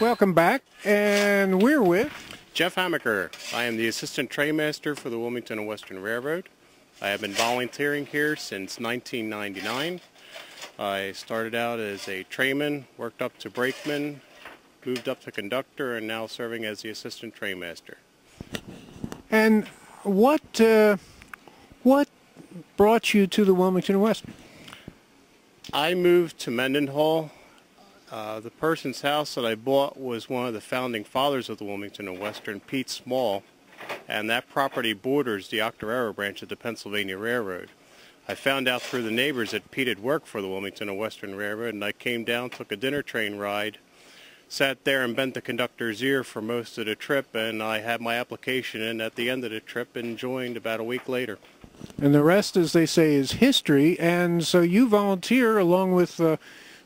Welcome back, and we're with Jeff Hamaker. I am the Assistant Trainmaster for the Wilmington Western Railroad. I have been volunteering here since 1999. I started out as a trainman, worked up to brakeman, moved up to conductor, and now serving as the Assistant Trainmaster. And what brought you to the Wilmington Western? I moved to Mendenhall. The person's house that I bought was one of the founding fathers of the Wilmington Western, Pete Small, and that property borders the Octorara branch of the Pennsylvania Railroad. I found out through the neighbors that Pete had worked for the Wilmington Western Railroad, and I came down, took a dinner train ride, sat there and bent the conductor's ear for most of the trip, and I had my application in at the end of the trip and joined about a week later. And the rest, as they say, is history. And so you volunteer along with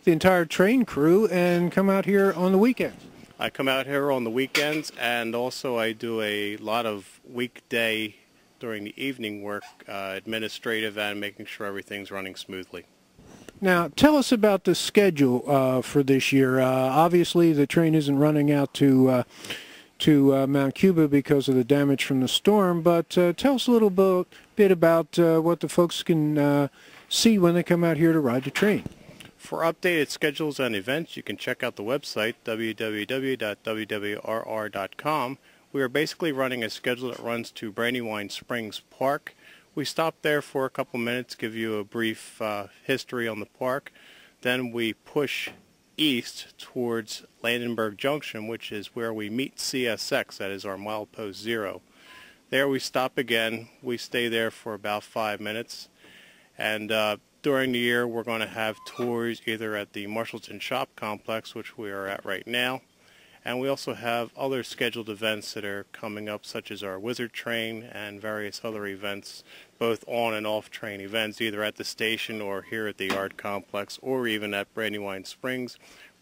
the entire train crew and come out here on the weekends. I come out here on the weekends, and also I do a lot of weekday during the evening work, administrative and making sure everything's running smoothly. Now, tell us about the schedule for this year. Obviously, the train isn't running out to Mount Cuba because of the damage from the storm, but tell us a little bit about what the folks can see when they come out here to ride the train. For updated schedules and events, you can check out the website, www.wwrr.com. We are basically running a schedule that runs to Brandywine Springs Park. We stop there for a couple minutes, give you a brief history on the park. Then we push east towards Landenberg Junction, which is where we meet CSX, that is our milepost 0. There we stop again. We stay there for about 5 minutes. And during the year, we're going to have tours either at the Marshallton Shop Complex, which we are at right now, and we also have other scheduled events that are coming up, such as our Wizard Train and various other events, both on and off train events, either at the station or here at the Yard Complex or even at Brandywine Springs.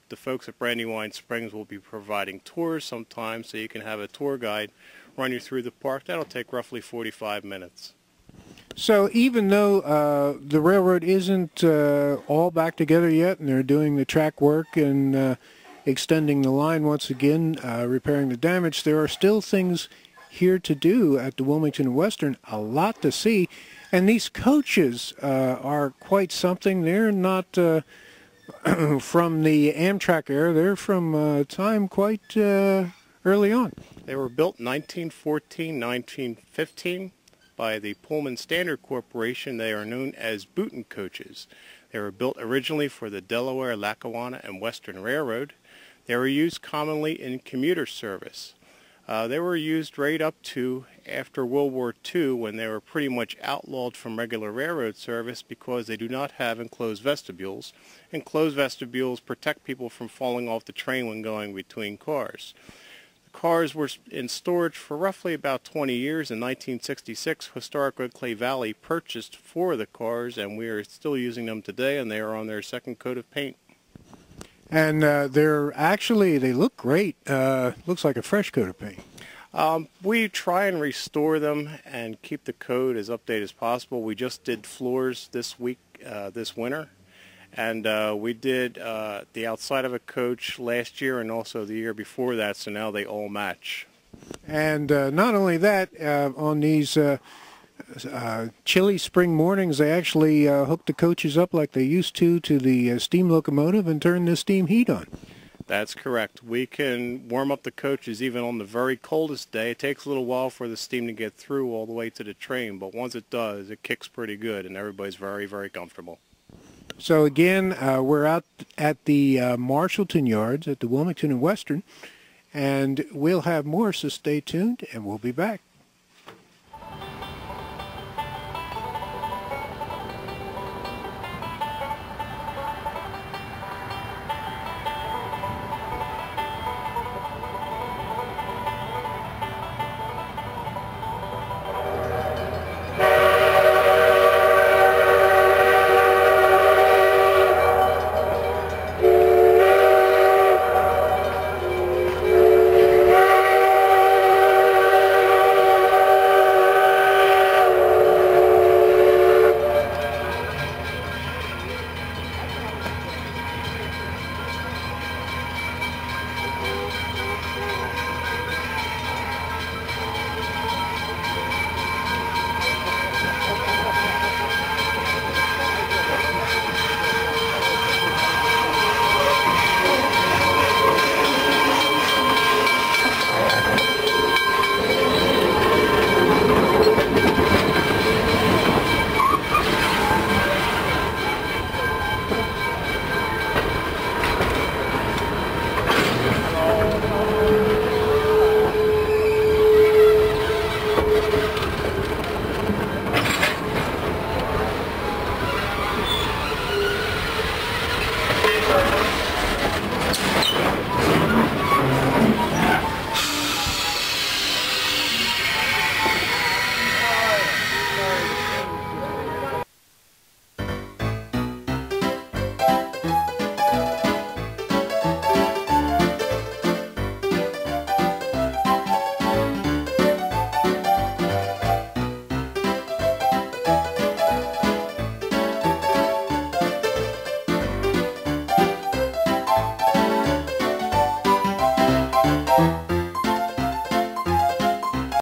The folks at Brandywine Springs will be providing tours sometimes, so you can have a tour guide run you through the park. That'll take roughly 45 minutes. So even though the railroad isn't all back together yet, and they're doing the track work and extending the line once again, repairing the damage, there are still things here to do at the Wilmington Western, a lot to see. And these coaches are quite something. They're not from the Amtrak era. They're from time quite early on. They were built in 1914, 1915. By the Pullman Standard Corporation. They are known as Booten coaches. They were built originally for the Delaware, Lackawanna, and Western Railroad. They were used commonly in commuter service. They were used right up to after World War II, when they were pretty much outlawed from regular railroad service because they do not have enclosed vestibules. Enclosed vestibules protect people from falling off the train when going between cars. Cars were in storage for roughly about 20 years. In 1966, Historic Red Clay Valley purchased 4 of the cars, and we are still using them today, and they are on their second coat of paint. And they look great. Looks like a fresh coat of paint. We try and restore them and keep the code as updated as possible. We just did floors this winter. And we did the outside of a coach last year and also the year before that, so now they all match. And not only that, on these chilly spring mornings, they actually hook the coaches up like they used to the steam locomotive and turn the steam heat on. That's correct. We can warm up the coaches even on the very coldest day. It takes a little while for the steam to get through all the way to the train, but once it does, it kicks pretty good, and everybody's very, very comfortable. So again, we're out at the Marshallton Yards at the Wilmington and Western, and we'll have more, so stay tuned, and we'll be back.